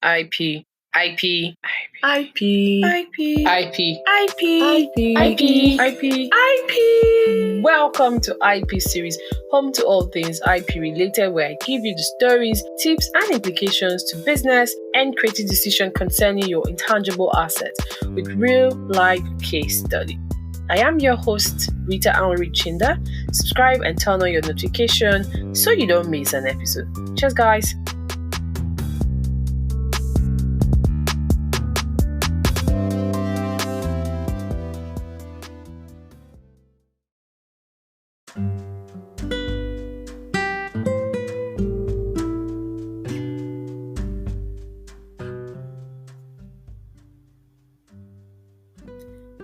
IP, IP, IP, IP, IP, IP, IP, IP, IP. Welcome to IP series, home to all things IP related, where I give you the stories, tips, and implications to business and creative decision concerning your intangible assets with real life case study. I am your host, Rita Anri Chinda. Subscribe and turn on your notification so you don't miss an episode. Cheers, guys.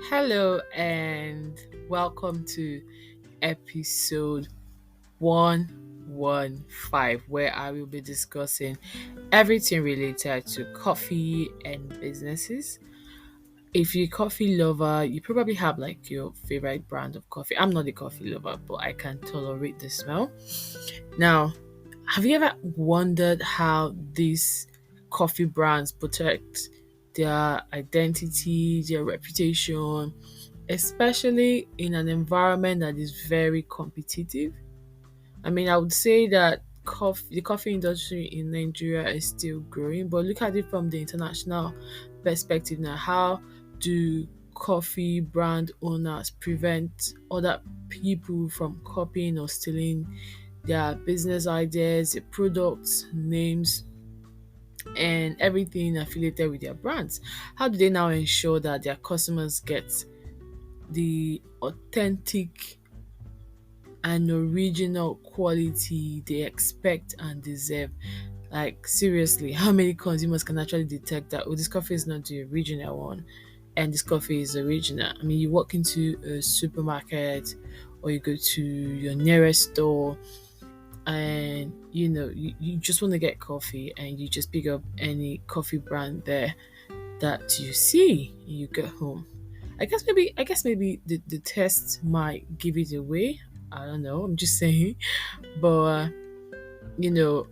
Hello and welcome to episode 115, where I will be discussing everything related to coffee and businesses. If you're a coffee lover, you probably have like your favorite brand of coffee. I'm not a coffee lover, but I can tolerate the smell. Now, have you ever wondered how these coffee brands protect their identity, their reputation, especially in an environment that is very competitive? I mean, I would say that the coffee industry in Nigeria is still growing, but look at it from the international perspective now. How do coffee brand owners prevent other people from copying or stealing their business ideas, their products, names, and everything affiliated with their brands? How do they now ensure that their customers get the authentic and original quality they expect and deserve? Like, seriously, how many consumers can actually detect that, oh, this coffee is not the original one and this coffee is original? I mean, you walk into a supermarket or you go to your nearest store and you just want to get coffee and you just pick up any coffee brand there that you see and you get home. I guess maybe the test might give it away. I don't know. I'm just saying. But you know,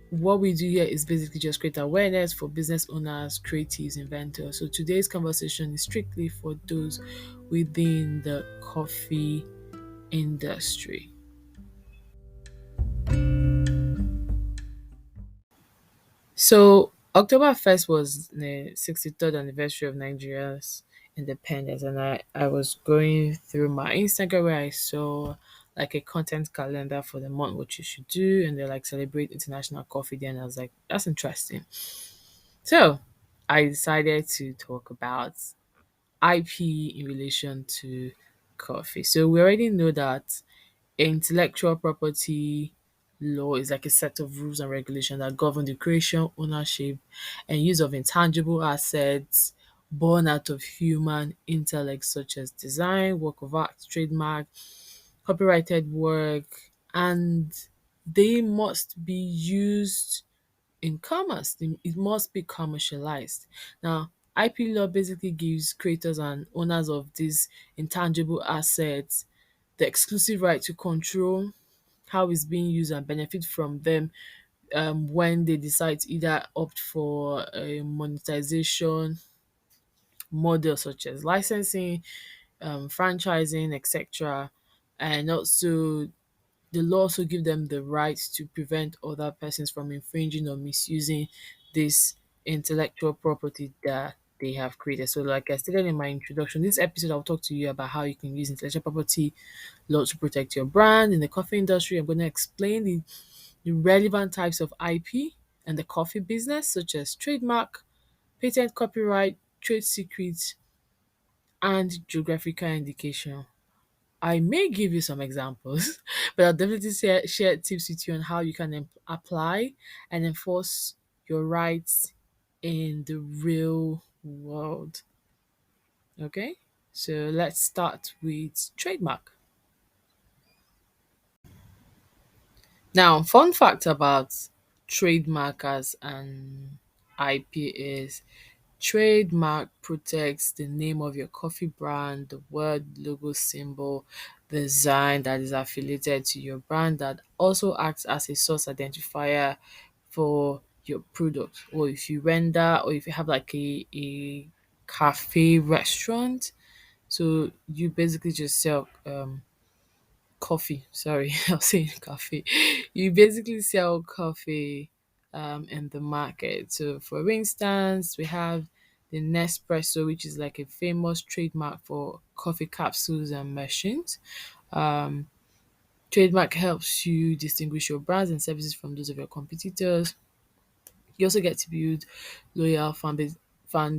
what we do here is basically just create awareness for business owners, creatives, inventors. So today's conversation is strictly for those within the coffee industry. So October 1st was the 63rd anniversary of Nigeria's independence, and I was going through my Instagram where I saw like a content calendar for the month what you should do, and they like celebrate International Coffee Day, and I was like, that's interesting. So I decided to talk about IP in relation to coffee. So we already know that intellectual property law is like a set of rules and regulations that govern the creation, ownership, and use of intangible assets born out of human intellect, such as design, work of art, trademark, copyrighted work, and they must be used in commerce. It must be commercialized. Now, IP law basically gives creators and owners of these intangible assets the exclusive right to control how it's being used and benefit from them when they decide to either opt for a monetization model such as licensing, franchising, etc. And also the law also give them the right to prevent other persons from infringing or misusing this intellectual property that they have created. So like I stated in my introduction, this episode I'll talk to you about how you can use intellectual property law to protect your brand in the coffee industry. I'm going to explain the relevant types of IP and the coffee business, such as trademark, patent, copyright, trade secrets, and geographical indication. I may give you some examples, but I'll definitely share tips with you on how you can apply and enforce your rights in the real world. Okay, so let's start with trademark. Now, fun fact about trademark as an IP is trademark protects the name of your coffee brand, the word, logo, symbol, design that is affiliated to your brand that also acts as a source identifier for your product, or if you render, or if you have like a cafe restaurant. So you basically just sell coffee. Sorry, I was saying cafe. You basically sell coffee in the market. So for instance, we have the Nespresso, which is like a famous trademark for coffee capsules and machines. Um, Trademark helps you distinguish your brands and services from those of your competitors. You also get to build loyal fan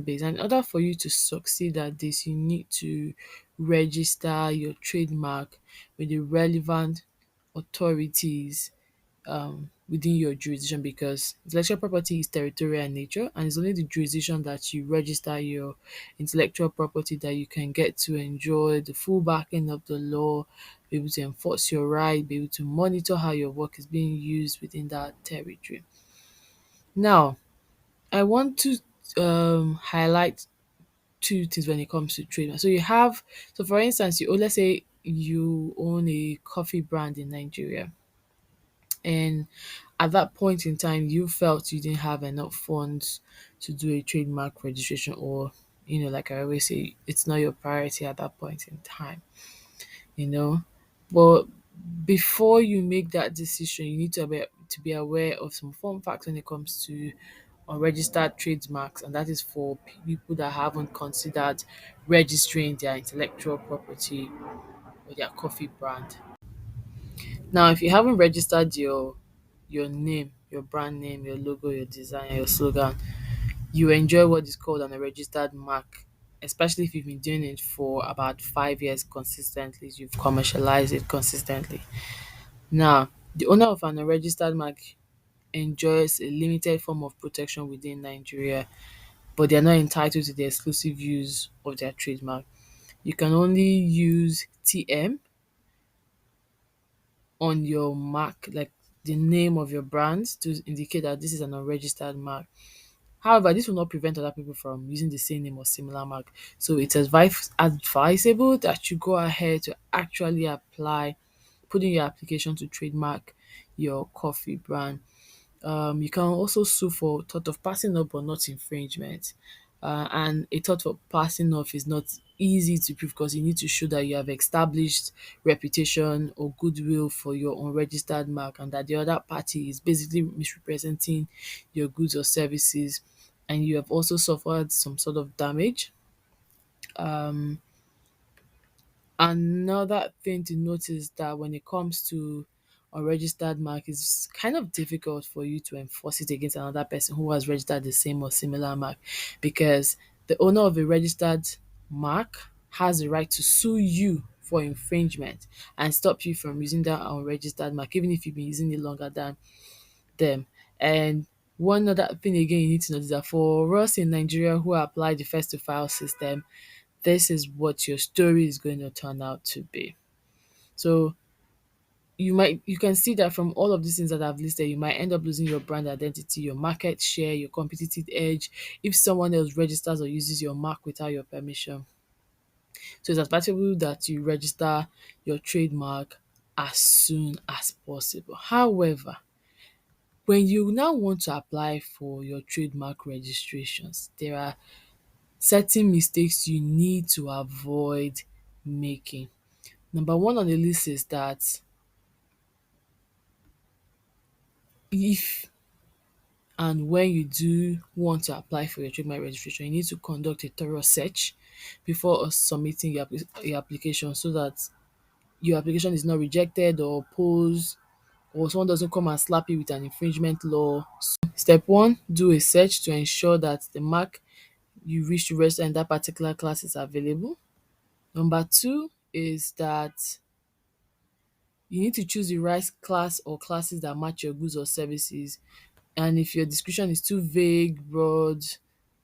base. And in order for you to succeed at this, you need to register your trademark with the relevant authorities within your jurisdiction, because intellectual property is territorial in nature, and it's only the jurisdiction that you register your intellectual property that you can get to enjoy the full backing of the law, be able to enforce your right, be able to monitor how your work is being used within that territory. Now, I want to highlight two things when it comes to trademark. So for instance, let's say you own a coffee brand in Nigeria, and at that point in time you felt you didn't have enough funds to do a trademark registration, or like I always say, it's not your priority at that point in time, you know. But before you make that decision, you need to be aware of some fun facts when it comes to unregistered trademarks, and that is for people that haven't considered registering their intellectual property or their coffee brand. Now, if you haven't registered your name, your brand name, your logo, your design, your slogan, you enjoy what is called an unregistered mark, especially if you've been doing it for about 5 years consistently, you've commercialized it consistently. Now, the owner of an unregistered mark enjoys a limited form of protection within Nigeria, but they are not entitled to the exclusive use of their trademark. You can only use TM on your mark, like the name of your brand, to indicate that this is an unregistered mark. However, this will not prevent other people from using the same name or similar mark. So it's advisable that you go ahead to actually put in your application to trademark your coffee brand. You can also sue for thought of passing off but not infringement. And a thought of passing off is not easy to prove, because you need to show that you have established reputation or goodwill for your unregistered mark, and that the other party is basically misrepresenting your goods or services, and you have also suffered some sort of damage. Um, Another thing to notice that when it comes to unregistered mark, is kind of difficult for you to enforce it against another person who has registered the same or similar mark, because the owner of a registered mark has the right to sue you for infringement and stop you from using that unregistered mark, even if you've been using it longer than them. And one other thing again you need to notice, that for us in Nigeria who apply the first to file system, this is what your story is going to turn out to be. So you can see that from all of these things that I've listed, you might end up losing your brand identity, your market share, your competitive edge if someone else registers or uses your mark without your permission. So it's advisable that you register your trademark as soon as possible. However, when you now want to apply for your trademark registrations, there are certain mistakes you need to avoid making. Number one on the list is that if and when you do want to apply for your trademark registration, you need to conduct a thorough search before submitting your application, so that your application is not rejected or opposed, or someone doesn't come and slap you with an infringement law. Step one, do a search to ensure that the mark you wish to register in that particular class is available. Number two is that you need to choose the right class or classes that match your goods or services. And if your description is too vague, broad,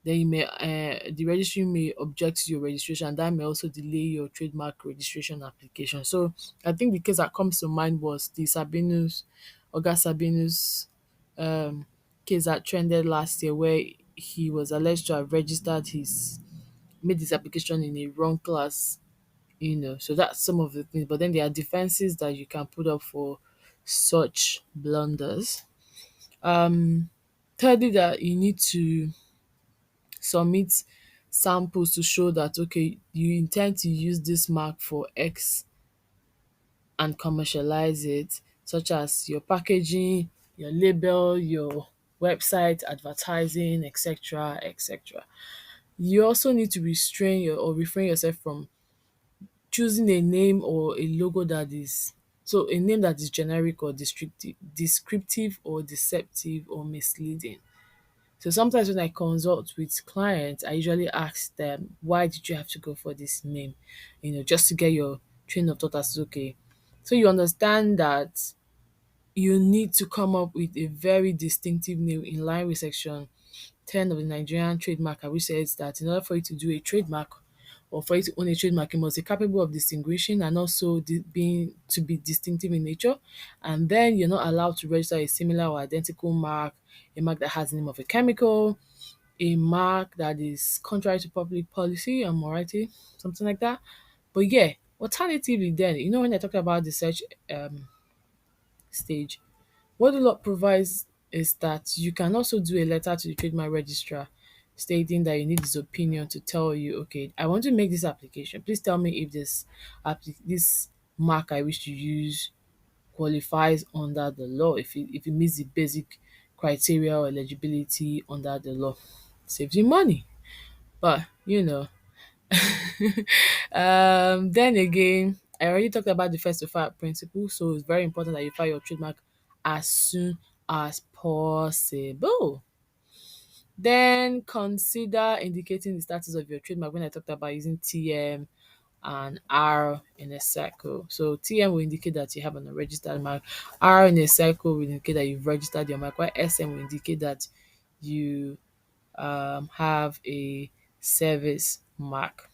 then the registry may object to your registration, and that may also delay your trademark registration application. So I think the case that comes to mind was the Sabinus case that trended last year, where he was alleged to have made his application in a wrong class. So that's some of the things, but then there are defenses that you can put up for such blunders. um Thirdly, that you need to submit samples to show that okay, you intend to use this mark for X and commercialize it, such as your packaging, your label, your website, advertising, etc. etc. You also need to restrain your or refrain yourself from choosing a name or a logo that is so a name that is generic or descriptive or deceptive or misleading. So sometimes when I consult with clients, I usually ask them, why did you have to go for this name? Just to get your train of thought as okay. So you understand that you need to come up with a very distinctive name in line with section 10 of the Nigerian Trademark Act, which says that in order for you to do a trademark or for you to own a trademark, you must be capable of distinguishing and also being to be distinctive in nature. And then you're not allowed to register a similar or identical mark, a mark that has the name of a chemical, a mark that is contrary to public policy and morality, something like that. But yeah, alternatively, then when I talked about the search stage, what the law provides is that you can also do a letter to the trademark registrar stating that you need his opinion to tell you, okay, I want to make this application. Please tell me if this mark I wish to use qualifies under the law, if it meets the basic criteria or eligibility under the law. Saves you money. But then again, I already talked about the first to file principle, so it's very important that you file your trademark as soon as possible. Then consider indicating the status of your trademark when I talked about using TM and R in a circle. So TM will indicate that you have an unregistered mark. R in a circle will indicate that you've registered your mark, while SM will indicate that you have a service mark.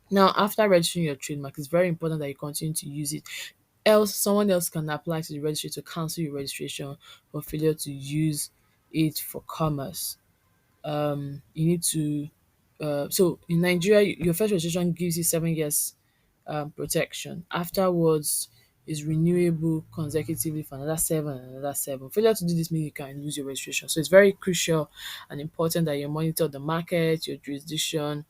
Now, after registering your trademark, it's very important that you continue to use it. Else, someone else can apply to the registry to cancel your registration for failure to use it for commerce. You need to. So in Nigeria, your first registration gives you 7 years protection. Afterwards, is renewable consecutively for another 7 and another 7. Failure to do this means you can lose your registration. So it's very crucial and important that you monitor the market, your jurisdiction,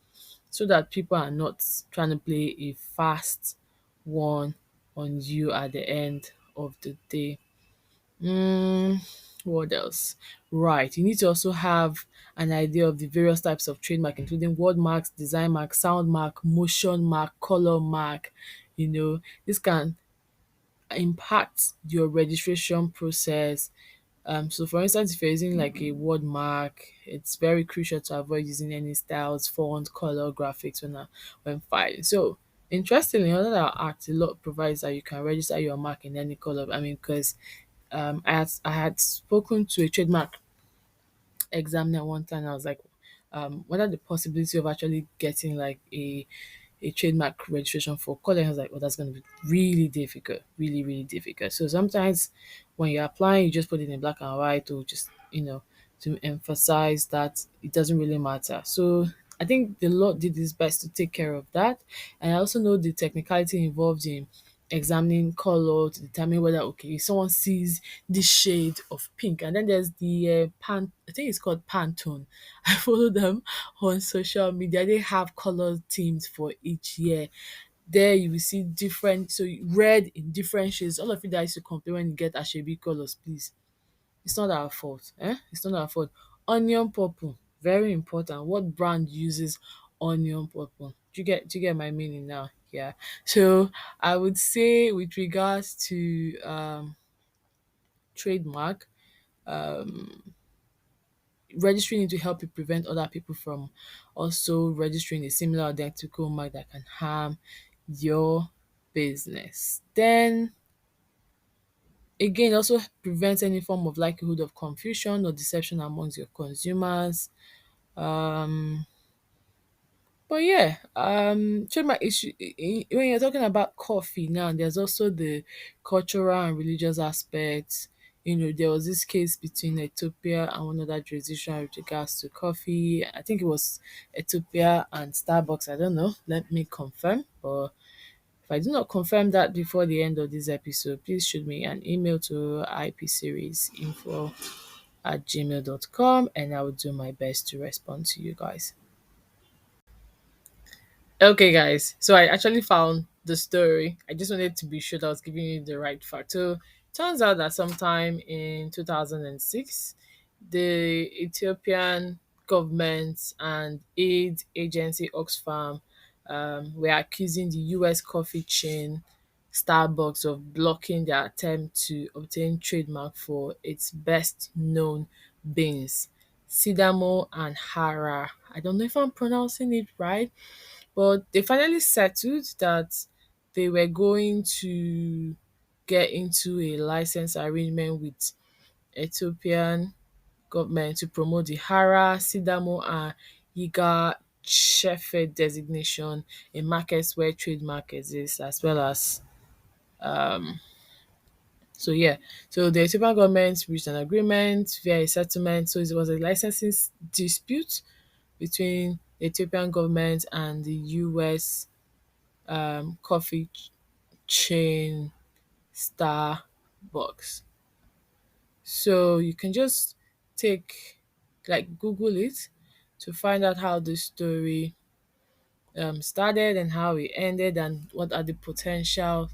so that people are not trying to play a fast one on you at the end of the day. Mm, what else? Right, you need to also have an idea of the various types of trademark, including word marks, design mark, sound mark, motion mark, color mark. This can impact your registration process. So for instance, if you're using like a word mark, it's very crucial to avoid using any styles, font, color, graphics when filing. So interestingly, another act, the law provides that you can register your mark in any color. I mean, because I had spoken to a trademark examiner one time. I was like, what are the possibility of actually getting like a trademark registration for color? I was like, oh, that's going to be really difficult, really, really difficult. So sometimes when you're applying, you just put it in black and white, or just, to emphasize that it doesn't really matter. So I think the law did its best to take care of that. And I also know the technicality involved in examining color to determine whether, okay, if someone sees this shade of pink, and then there's the I think it's called Pantone. I follow them on social media. They have color themes for each year. There you will see different, so red in different shades. All of you that used to complain when you get Ashebi colors, please, it's not our fault. It's not our fault. Onion purple, very important. What brand uses onion purple? Do you get my meaning now? Yeah. So I would say with regards to trademark, registering it to help you prevent other people from also registering a similar identical mark that can harm your business. Then again, also prevents any form of likelihood of confusion or deception amongst your consumers. Um, but yeah, trademark issue when you're talking about coffee now, there's also the cultural and religious aspects. There was this case between Ethiopia and one other jurisdiction with regards to coffee. I think it was Ethiopia and Starbucks. I don't know. Let me confirm. But if I do not confirm that before the end of this episode, please shoot me an email to IPSeriesInfo gmail.com, and I will do my best to respond to you guys. Okay, guys. So I actually found the story. I just wanted to be sure that I was giving you the right fact. So turns out that sometime in 2006, the Ethiopian government and aid agency Oxfam were accusing the U.S. coffee chain Starbucks of blocking their attempt to obtain trademark for its best known beans, Sidamo and Hara. I don't know if I'm pronouncing it right, but they finally settled that they were going to get into a license arrangement with Ethiopian government to promote the Hara, Sidamo and Yiga Shefe designation in markets where trademark exists, as well as so yeah. So the Ethiopian government reached an agreement via a settlement. So it was a licensing dispute between the Ethiopian government and the US coffee chain Starbucks. So you can just take Google it to find out how this story started and how it ended and what are the potential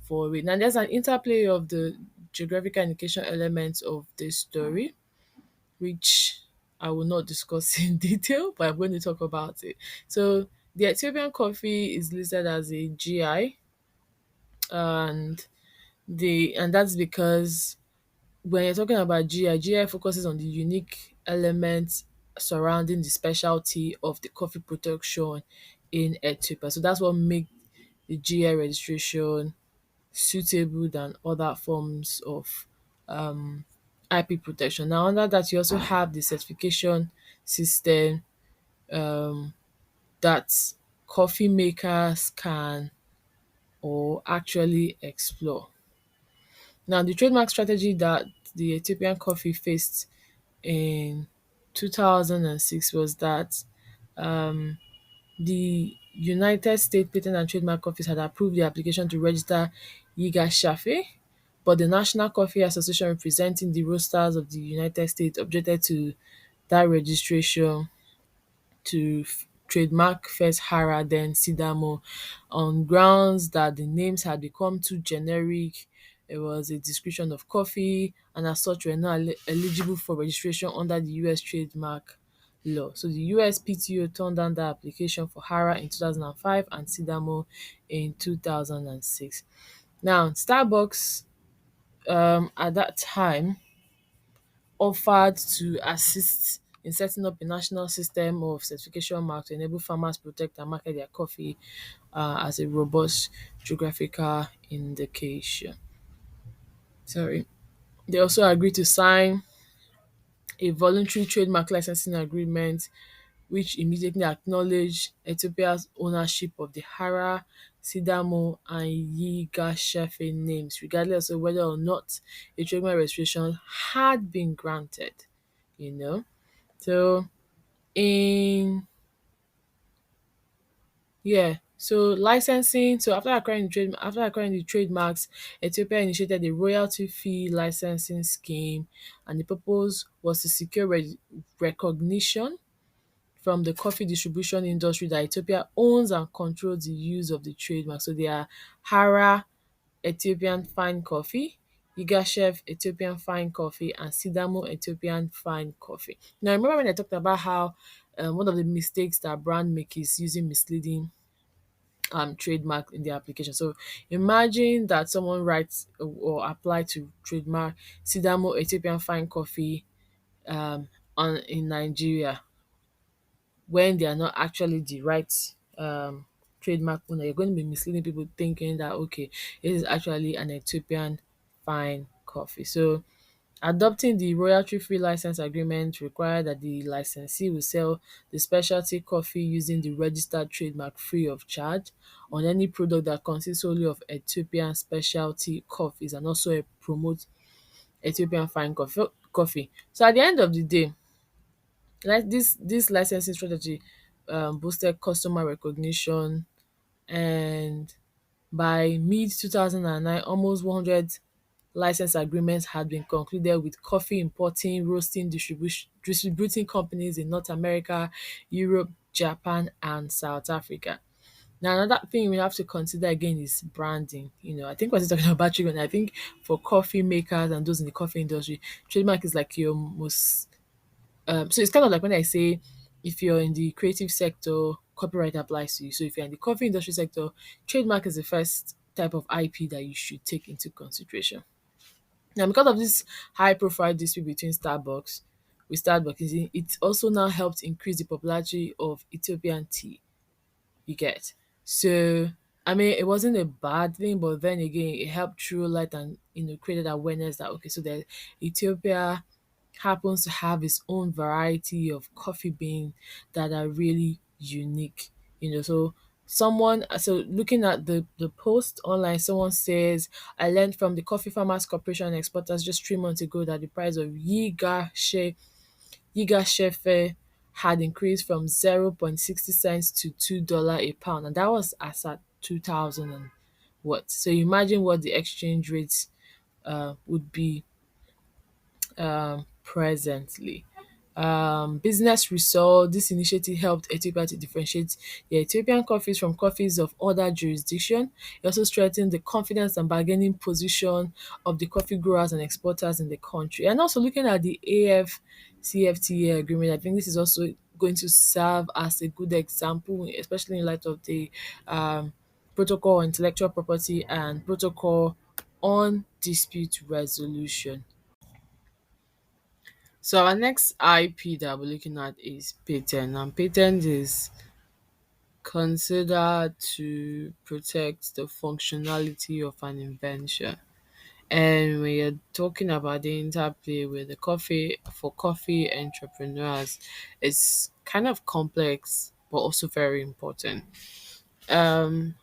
for it. Now there's an interplay of the geographical indication elements of this story, which I will not discuss in detail, but I'm going to talk about it. So the Ethiopian coffee is listed as a GI, and that's because when you're talking about GI focuses on the unique elements surrounding the specialty of the coffee production in Ethiopia. So that's what makes the GI registration suitable than other forms of IP protection. Now, under that, you also have the certification system that coffee makers can or actually explore. Now, the trademark strategy that the Ethiopian coffee faced in 2006 was that the United States Patent and Trademark Office had approved the application to register Yiga Shafe, but the National Coffee Association representing the roasters of the United States objected to that registration to trademark first Hara then Sidamo on grounds that the names had become too generic. It was a description of coffee, and as such were not eligible for registration under the US trademark law. So the USPTO turned down that application for Hara in 2005 and Sidamo in 2006. Now, Starbucks at that time offered to assist in setting up a national system of certification mark to enable farmers protect and market their coffee as a robust geographical indication. Sorry. They also agreed to sign a voluntary trademark licensing agreement which immediately acknowledged Ethiopia's ownership of the Hara, Sidamo, and Yiga Shefe names, regardless of whether or not a trademark registration had been granted. You know, so in yeah, so licensing. So after acquiring the trademarks, Ethiopia initiated a royalty fee licensing scheme, and the purpose was to secure recognition from the coffee distribution industry that Ethiopia owns and controls the use of the trademark. So they are Hara Ethiopian Fine Coffee, Yigashev Ethiopian Fine Coffee, and Sidamo Ethiopian Fine Coffee. Now, remember when I talked about how one of the mistakes that brand make is using misleading trademark in their application. So imagine that someone writes or apply to trademark Sidamo Ethiopian Fine Coffee on in Nigeria when they are not actually the right trademark owner. You're going to be misleading people thinking that okay, it is actually an Ethiopian fine coffee. So adopting the royalty-free license agreement require that the licensee will sell the specialty coffee using the registered trademark free of charge on any product that consists solely of Ethiopian specialty coffees, and also promote Ethiopian fine coffee. So at the end of the day, this licensing strategy boosted customer recognition, and by mid 2009, almost 100 license agreements had been concluded with coffee importing, roasting, distributing companies in North America, Europe, Japan, and South Africa. Now, another thing we have to consider again is branding. I think we're still talking about trade, and I think for coffee makers and those in the coffee industry, trademark is like your most. So it's kind of like when I say, if you're in the creative sector, copyright applies to you. So if you're in the coffee industry sector, trademark is the first type of IP that you should take into consideration. Now, because of this high-profile dispute between Starbucks, it also now helped increase the popularity of Ethiopian tea. You get. So I mean, it wasn't a bad thing, but then again, it helped throw light and created awareness that, okay, so that Ethiopia happens to have its own variety of coffee bean that are really unique. So looking at the post online, someone says, I learned from the Coffee Farmers Corporation and Exporters just 3 months ago that the price of Yiga Shefe had increased from 0.60 cents to $2 a pound, and that was as at 2000 and what. So imagine what the exchange rate would be presently. Business result, this initiative helped Ethiopia to differentiate the Ethiopian coffees from coffees of other jurisdictions. It also strengthened the confidence and bargaining position of the coffee growers and exporters in the country. And also looking at the AFCFTA agreement, I think this is also going to serve as a good example, especially in light of the protocol on intellectual property and protocol on dispute resolution. So our next IP that we're looking at is patent, and patent is considered to protect the functionality of an invention. And when you're talking about the interplay with the coffee entrepreneurs, it's kind of complex but also very important. Um,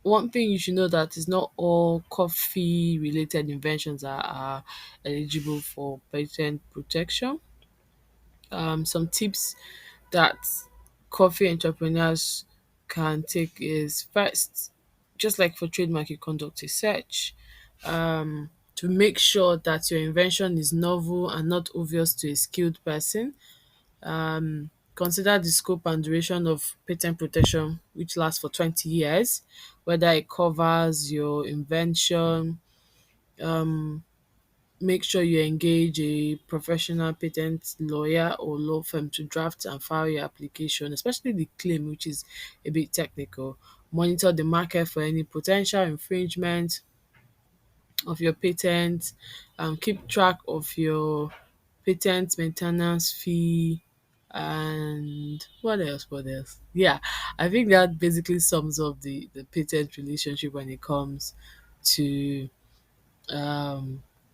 One thing you should know that is not all coffee related inventions are eligible for patent protection. Some tips that coffee entrepreneurs can take is, first, just like for trademark, you conduct a search to make sure that your invention is novel and not obvious to a skilled person. Consider the scope and duration of patent protection, which lasts for 20 years, whether it covers your invention. Make sure you engage a professional patent lawyer or law firm to draft and file your application, especially the claim, which is a bit technical. Monitor the market for any potential infringement of your patent. Keep track of your patent maintenance fee. And what else? What else? Yeah, I think that basically sums up the patent relationship when it comes to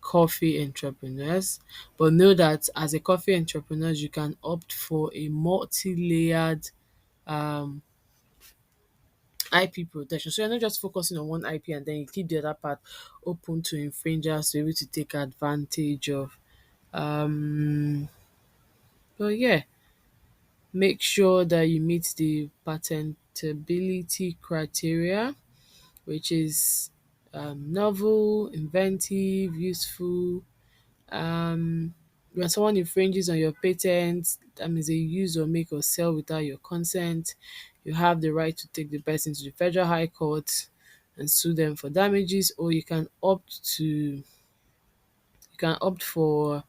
coffee entrepreneurs. But know that as a coffee entrepreneur, you can opt for a multi-layered um, IP protection. So you're not just focusing on one IP and then you keep the other part open to infringers to be able to take advantage of. Um, but yeah, make sure that you meet the patentability criteria, which is novel, inventive, useful. When someone infringes on your patent, that means they use or make or sell without your consent, you have the right to take the person to the Federal High Court and sue them for damages, or you can opt for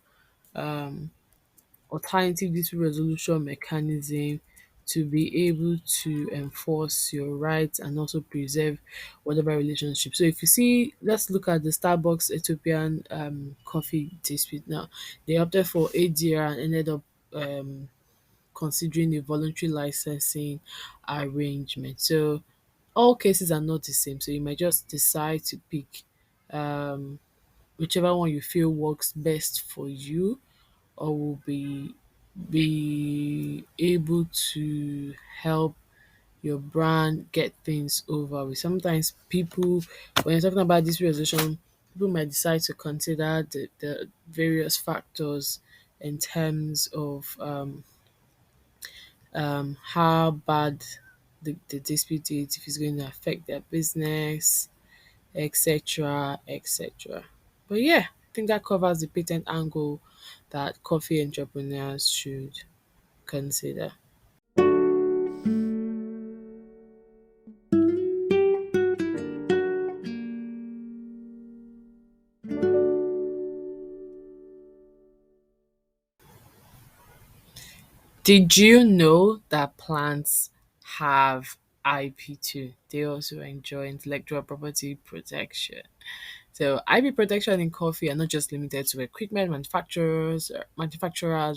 alternative dispute resolution mechanism to be able to enforce your rights and also preserve whatever relationship. So if you see, let's look at the Starbucks Ethiopian coffee dispute now. They opted for ADR and ended up considering a voluntary licensing arrangement. So all cases are not the same. So you might just decide to pick whichever one you feel works best for you, or will be able to help your brand get things over with. Sometimes people, when you're talking about this resolution, people might decide to consider the various factors in terms of how bad the dispute is, if it's going to affect their business, etc., etc. But yeah, I think that covers the patent angle that coffee entrepreneurs should consider. Did you know that plants have IP too? They also enjoy intellectual property protection. So IP protection in coffee are not just limited to equipment manufacturers,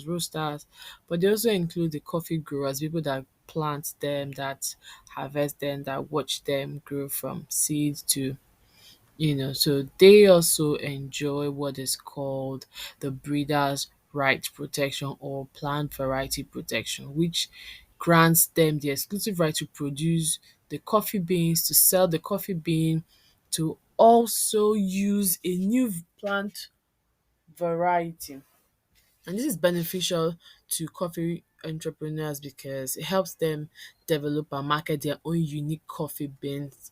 roasters, but they also include the coffee growers, people that plant them, that harvest them, that watch them grow from seed to so they also enjoy what is called the breeder's right protection or plant variety protection, which grants them the exclusive right to produce the coffee beans, to sell the coffee bean, to also use a new plant variety. And this is beneficial to coffee entrepreneurs because it helps them develop and market their own unique coffee beans.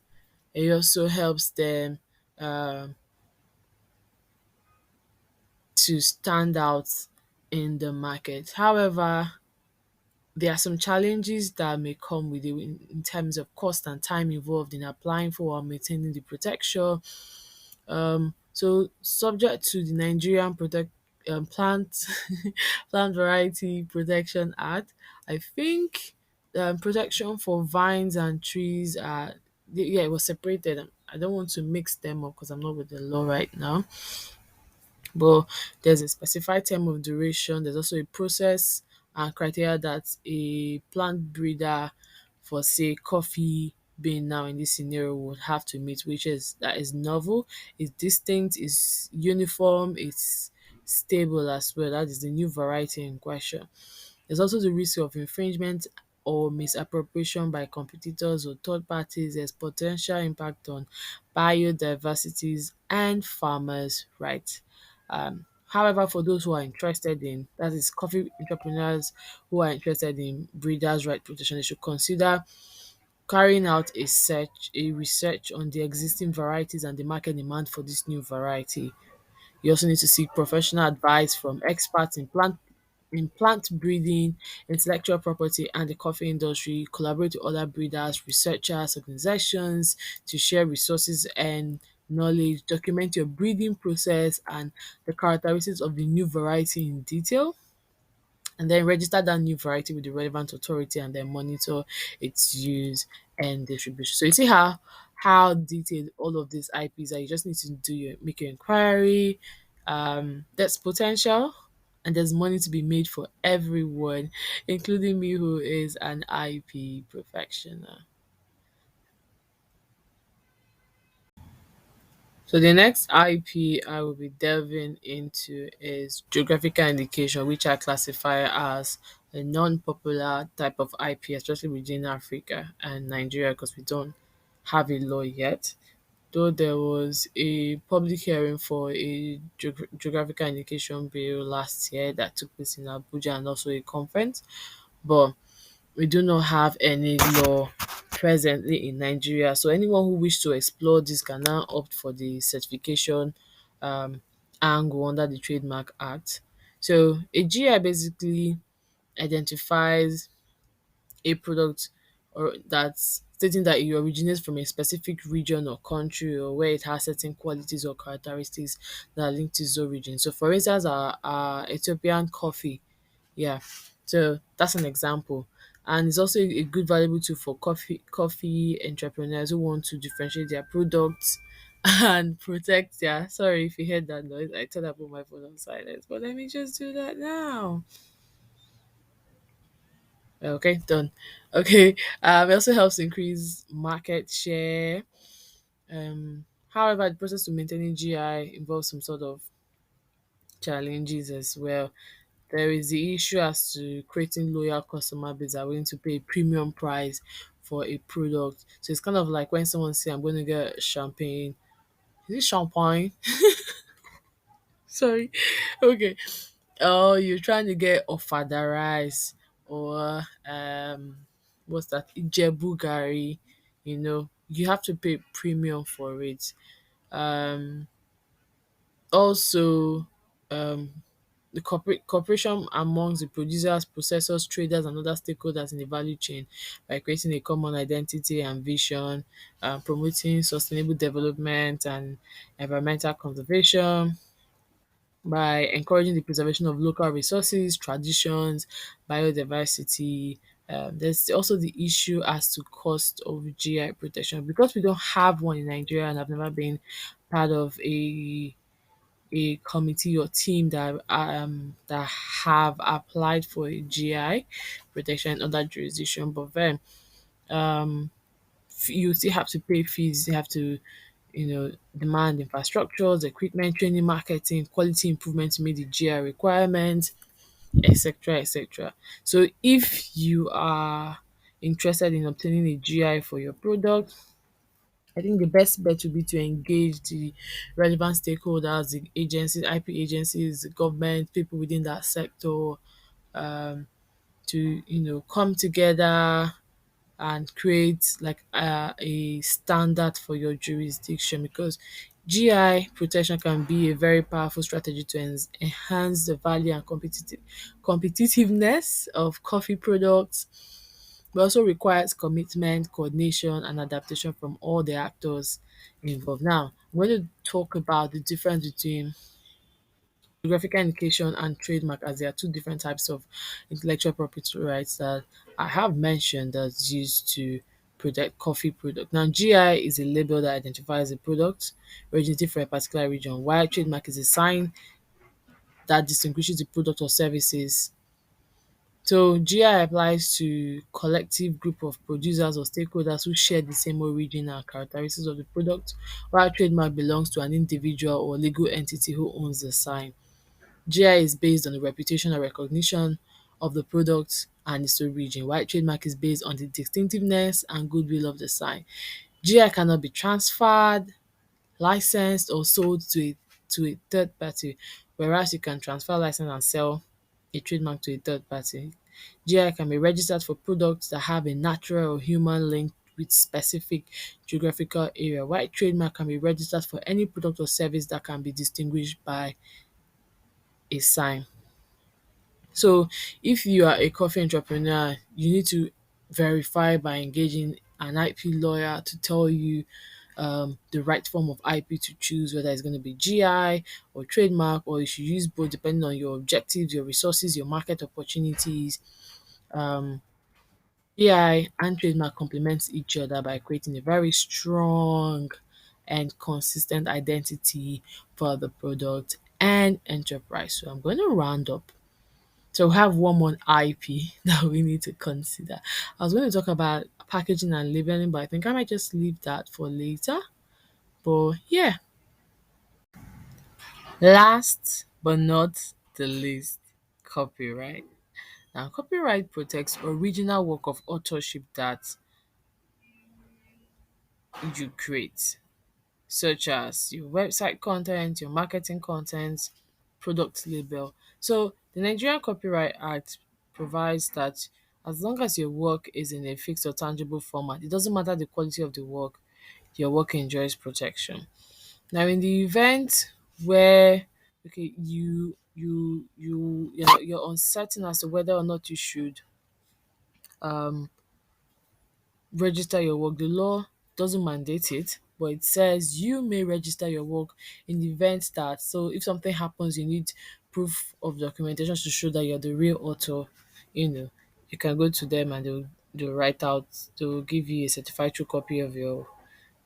It also helps them um to stand out in the market. However, there are some challenges that may come with it in terms of cost and time involved in applying for or maintaining the protection. So subject to the Nigerian plant plant variety protection act, I think protection for vines and trees are yeah, it was separated. I don't want to mix them up because I'm not with the law right now, but there's a specified term of duration. There's also a process and criteria that a plant breeder for say coffee bean now in this scenario would have to meet, which is that is novel, is distinct, is uniform, it's stable as well. That is the new variety in question. There's also the risk of infringement or misappropriation by competitors or third parties. There's potential impact on biodiversities and farmers' rights. However, for those who are interested in, that is coffee entrepreneurs who are interested in breeders' right protection, they should consider carrying out a research on the existing varieties and the market demand for this new variety. You also need to seek professional advice from experts in plant breeding, intellectual property, and the coffee industry. Collaborate with other breeders, researchers, organizations to share resources and knowledge. Document your breeding process and the characteristics of the new variety in detail, and then register that new variety with the relevant authority and then monitor its use and distribution. So you see how detailed all of these IPs are. You just need to make your inquiry. There's potential and there's money to be made for everyone, including me who is an IP perfectioner. So the next IP I will be delving into is geographical indication, which I classify as a non-popular type of IP, especially within Africa and Nigeria, because we don't have a law yet. Though there was a public hearing for a geographical indication bill last year that took place in Abuja and also a conference, but we do not have any law presently in Nigeria. So anyone who wish to explore this can now opt for the certification um, angle under the Trademark Act. So a GI basically identifies a product or that's stating that it originates from a specific region or country or where it has certain qualities or characteristics that are linked to its origin. So for instance, our Ethiopian coffee, yeah. So that's an example. And it's also a good valuable tool for coffee entrepreneurs who want to differentiate their products and protect their sorry if you heard that noise. I thought I put my phone on silent, but let me just do that now. Okay, done. Okay. It also helps increase market share. However, the process to maintaining GI involves some sort of challenges as well. There is the issue as to creating loyal customer base that are willing to pay a premium price for a product. So it's kind of like when someone say I'm going to get champagne. Is it champagne? Sorry. Okay. Oh, you're trying to get ofada rice or what's that? Ijebu gari. You have to pay premium for it. Um Also, um, the cooperation amongst the producers, processors, traders, and other stakeholders in the value chain by creating a common identity and vision, promoting sustainable development and environmental conservation, by encouraging the preservation of local resources, traditions, biodiversity. There's also the issue as to cost of GI protection because we don't have one in Nigeria, and I've never been part of a committee or team that have applied for a GI protection in other jurisdiction. But then um you still have to pay fees, you have to, demand infrastructures, equipment, training, marketing, quality improvement to meet the GI requirements, etc. etc. So if you are interested in obtaining a GI for your product, I think the best bet would be to engage the relevant stakeholders, the agencies, IP agencies, the government, people within that sector, um, to come together and create like a standard for your jurisdiction, because GI protection can be a very powerful strategy to enhance the value and competitiveness of coffee products, but also requires commitment, coordination, and adaptation from all the actors involved. Now, I'm going to talk about the difference between geographical indication and trademark, as there are two different types of intellectual property rights that I have mentioned that's used to protect coffee product. Now, GI is a label that identifies a product originating from a particular region, while trademark is a sign that distinguishes the product or services. So GI applies to collective group of producers or stakeholders who share the same origin and characteristics of the product, while trademark belongs to an individual or legal entity who owns the sign. GI is based on the reputation and recognition of the product and its origin, while trademark is based on the distinctiveness and goodwill of the sign. GI cannot be transferred, licensed, or sold to a third party, whereas you can transfer, license, and sell a trademark to a third party. GI can be registered for products that have a natural or human link with specific geographical area, while trademark can be registered for any product or service that can be distinguished by a sign. So if you are a coffee entrepreneur, you need to verify by engaging an IP lawyer to tell you the right form of IP to choose, whether it's going to be GI or trademark, or you should use both depending on your objectives, your resources, your market opportunities. Um, GI and trademark complements each other by creating a very strong and consistent identity for the product and enterprise. So I'm going to round up. So we have one more IP that we need to consider. I was going to talk about packaging and labeling, but I think I might just leave that for later. But yeah, last but not the least, copyright. Now, copyright protects original work of authorship that you create, such as your website content, your marketing content, product label. So the Nigerian Copyright Act provides that as long as your work is in a fixed or tangible format, it doesn't matter the quality of the work, your work enjoys protection. Now, in the event where you're uncertain as to whether or not you should um register your work. The law doesn't mandate it, but it says you may register your work in the event that, so if something happens, you need proof of documentation to show that you're the real author. You know, you can go to them and they'll write out, they'll give you a certified true copy of your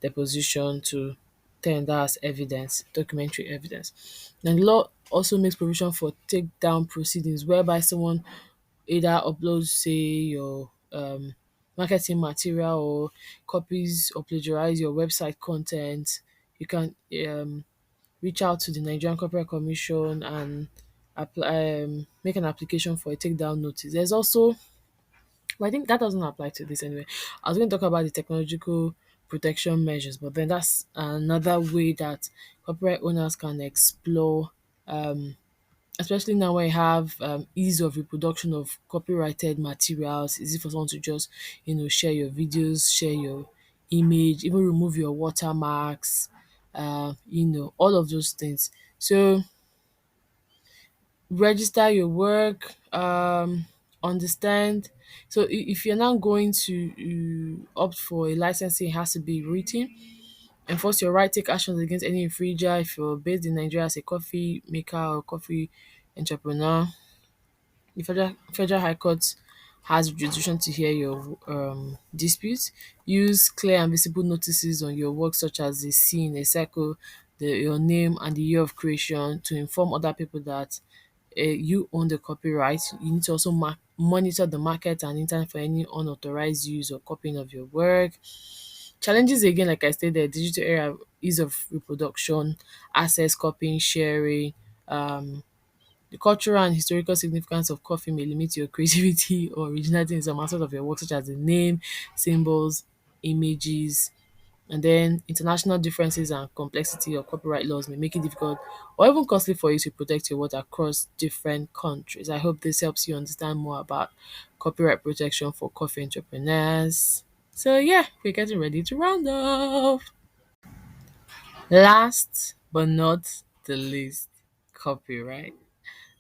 deposition to tender as evidence, documentary evidence. And the law also makes provision for takedown proceedings whereby someone either upload, say, your marketing material or copies or plagiarize your website content. You can reach out to the Nigerian Corporate Commission and make an application for a takedown notice. There's also, but I think that doesn't apply to this anyway. I was going to talk about the technological protection measures, but then that's another way that corporate owners can explore, especially now when you have ease of reproduction of copyrighted materials. Easy for someone to just share your videos, share your image, even remove your watermarks, all of those things. So register your work, understand. So if you're now going to opt for a licensing, it has to be written. Enforce your right, take actions against any infringer. If you're based in Nigeria as a coffee maker or coffee entrepreneur, the Federal High Court has jurisdiction to hear your disputes. Use clear and visible notices on your work, such as a scene, a circle, your name, and the year of creation, to inform other people that you own the copyright. You need to also monitor the market and internet for any unauthorized use or copying of your work. Challenges again, like I stated, digital era, ease of reproduction, access, copying, sharing. The cultural and historical significance of coffee may limit your creativity or originality in some aspect of your work, such as the name, symbols, images. And then international differences and complexity of copyright laws may make it difficult or even costly for you to protect your work across different countries. I hope this helps you understand more about copyright protection for coffee entrepreneurs. So yeah, we're getting ready to round off. Last but not the least, copyright.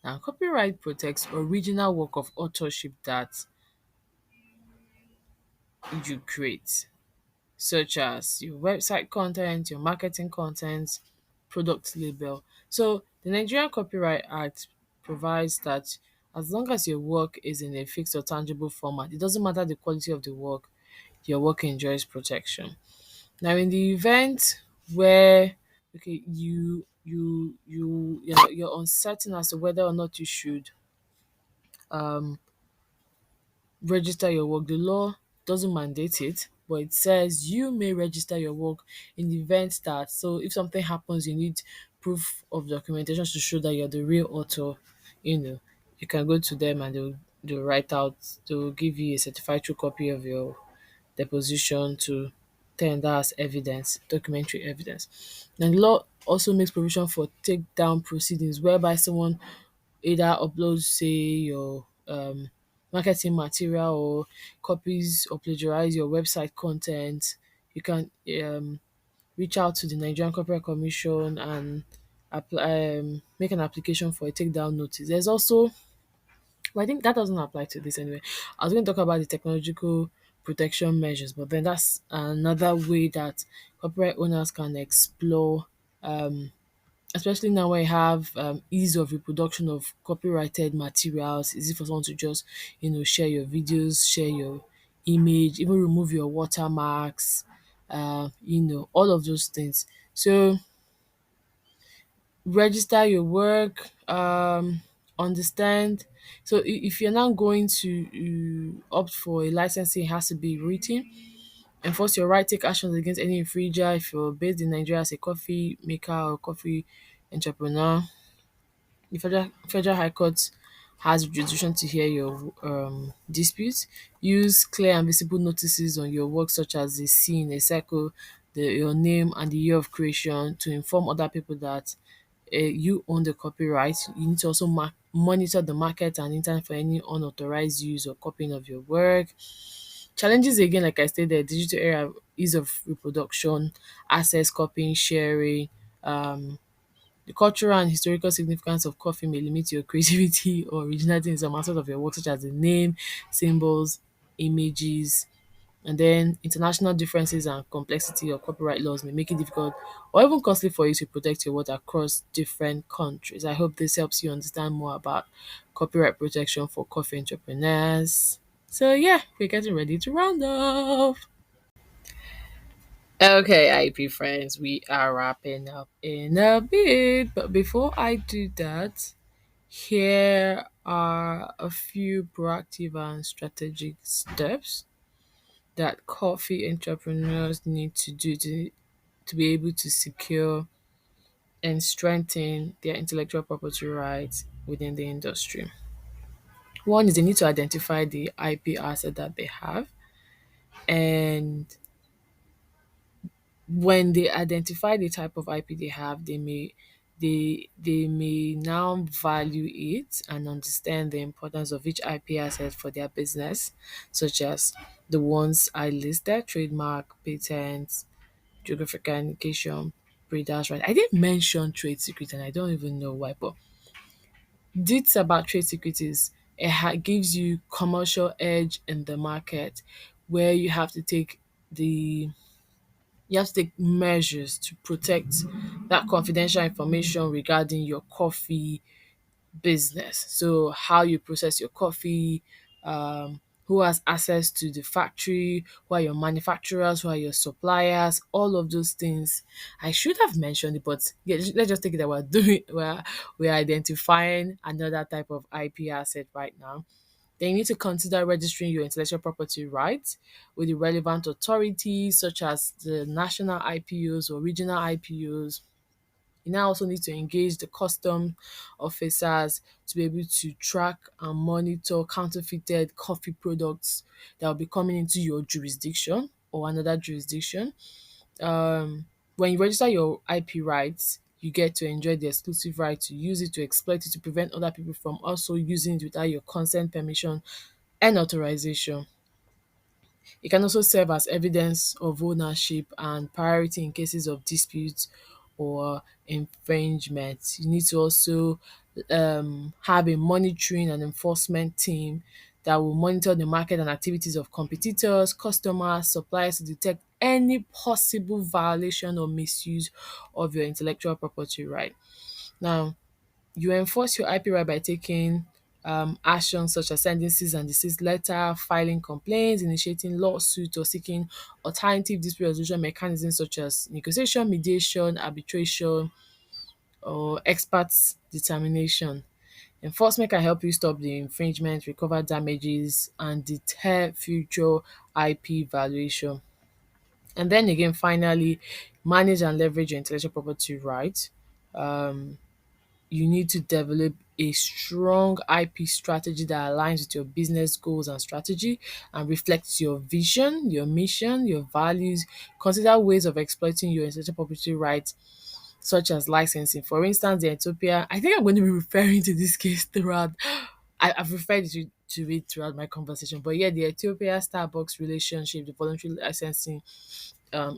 Now, copyright protects original work of authorship that you create, such as your website content, your marketing content, product label. So the Nigerian Copyright Act provides that as long as your work is in a fixed or tangible format, it doesn't matter the quality of the work, your work enjoys protection. Now, in the event where you're uncertain as to whether or not you should um register your work. The law doesn't mandate it, but it says you may register your work in the event that, so if something happens, you need proof of documentation to show that you're the real author. You know, you can go to them and they'll write out, they'll give you a certified true copy of your deposition to tender as evidence, documentary evidence. And the law also makes provision for takedown proceedings whereby someone either upload, say, your marketing material or copies or plagiarize your website content. You can reach out to the Nigerian Copyright Commission and make an application for a takedown notice. There's also, well, I think that doesn't apply to this anyway. I was going to talk about the technological protection measures, but then that's another way that copyright owners can explore, especially now where you have ease of reproduction of copyrighted materials. Easy for someone to just, share your videos, share your image, even remove your watermarks, all of those things. So register your work, understand. So if you're now going to opt for a licensing, it has to be written. Enforce your right, take actions against any infringer. If you're based in Nigeria as a coffee maker or coffee entrepreneur, the Federal High Court has jurisdiction to hear your disputes. Use clear and visible notices on your work, such as a scene, a circle, your name, and the year of creation, to inform other people that you own the copyright. You need to also monitor the market and internet for any unauthorized use or copying of your work. Challenges again, like I stated, digital era, ease of reproduction, access, copying, sharing. The cultural and historical significance of coffee may limit your creativity or originality in some aspect of your work, such as the name, symbols, images. And then international differences and complexity of copyright laws may make it difficult or even costly for you to protect your work across different countries. I hope this helps you understand more about copyright protection for coffee entrepreneurs. So yeah, we're getting ready to round off. Okay, IP friends, we are wrapping up in a bit. But before I do that, here are a few proactive and strategic steps that coffee entrepreneurs need to do to be able to secure and strengthen their intellectual property rights within the industry. One is they need to identify the IP asset that they have, and when they identify the type of IP they have, they may now value it and understand the importance of each IP asset for their business, such as the ones I listed: trademark, patents, geographical indication, separate. That's right. I didn't mention trade secret, and I don't even know why. But deets about trade secret is gives you commercial edge in the market, where the you have to take measures to protect that confidential information regarding your coffee business. So how you process your coffee, who has access to the factory, who are your manufacturers, who are your suppliers, all of those things. I should have mentioned it, but yeah, let's just take it that we're identifying another type of IP asset right now. Then you need to consider registering your intellectual property rights with the relevant authorities such as the national IPOs or regional IPOs. You now also need to engage the custom officers to be able to track and monitor counterfeited coffee products that will be coming into your jurisdiction or another jurisdiction. Um, when you register your IP rights, you get to enjoy the exclusive right to use it, to exploit it, to prevent other people from also using it without your consent, permission, and authorization. It can also serve as evidence of ownership and priority in cases of disputes or infringement. You need to also have a monitoring and enforcement team that will monitor the market and activities of competitors, customers, suppliers to detect any possible violation or misuse of your intellectual property right. Now, you enforce your IP right by taking actions such as sending cease and desist letter, filing complaints, initiating lawsuit, or seeking alternative dispute resolution mechanisms such as negotiation, mediation, arbitration, or experts determination. Enforcement can help you stop the infringement, recover damages, and deter future IP violation. And then again, finally, manage and leverage your intellectual property rights. You need to develop a strong IP strategy that aligns with your business goals and strategy and reflects your vision, your mission, your values. Consider ways of exploiting your intellectual property rights, such as licensing. For instance, the Ethiopia, I think I'm going to be referring to this case throughout. I've referred to it throughout my conversation. But yeah, the Ethiopia Starbucks relationship, the voluntary licensing,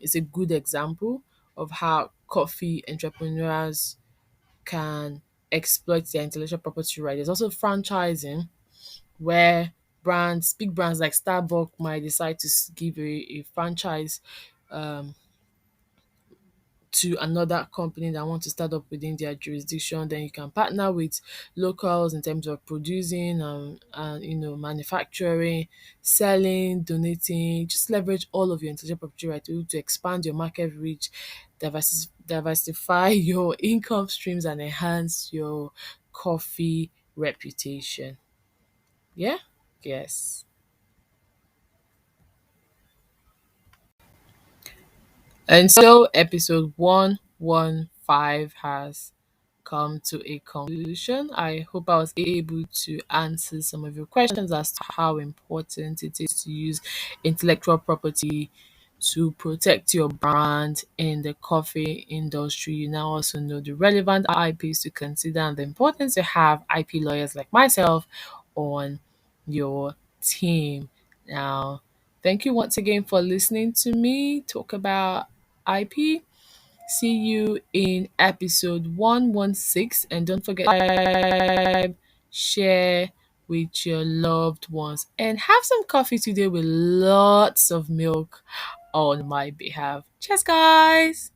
is a good example of how coffee entrepreneurs can exploit their intellectual property right. There's also franchising, where big brands like Starbucks might decide to give a franchise um, to another company that want to start up within their jurisdiction. Then you can partner with locals in terms of producing and manufacturing, selling, donating. Just leverage all of your intellectual property right to expand your market reach, diversify your income streams, and enhance your coffee reputation. Yeah. Yes. And so episode 115 has come to a conclusion. I hope I was able to answer some of your questions as to how important it is to use intellectual property to protect your brand in the coffee industry. You now also know the relevant IPs to consider and the importance to have IP lawyers like myself on your team. Now, thank you once again for listening to me talk about IP. See you in episode 116. And don't forget to subscribe, share with your loved ones, and have some coffee today with lots of milk on my behalf. Cheers, guys.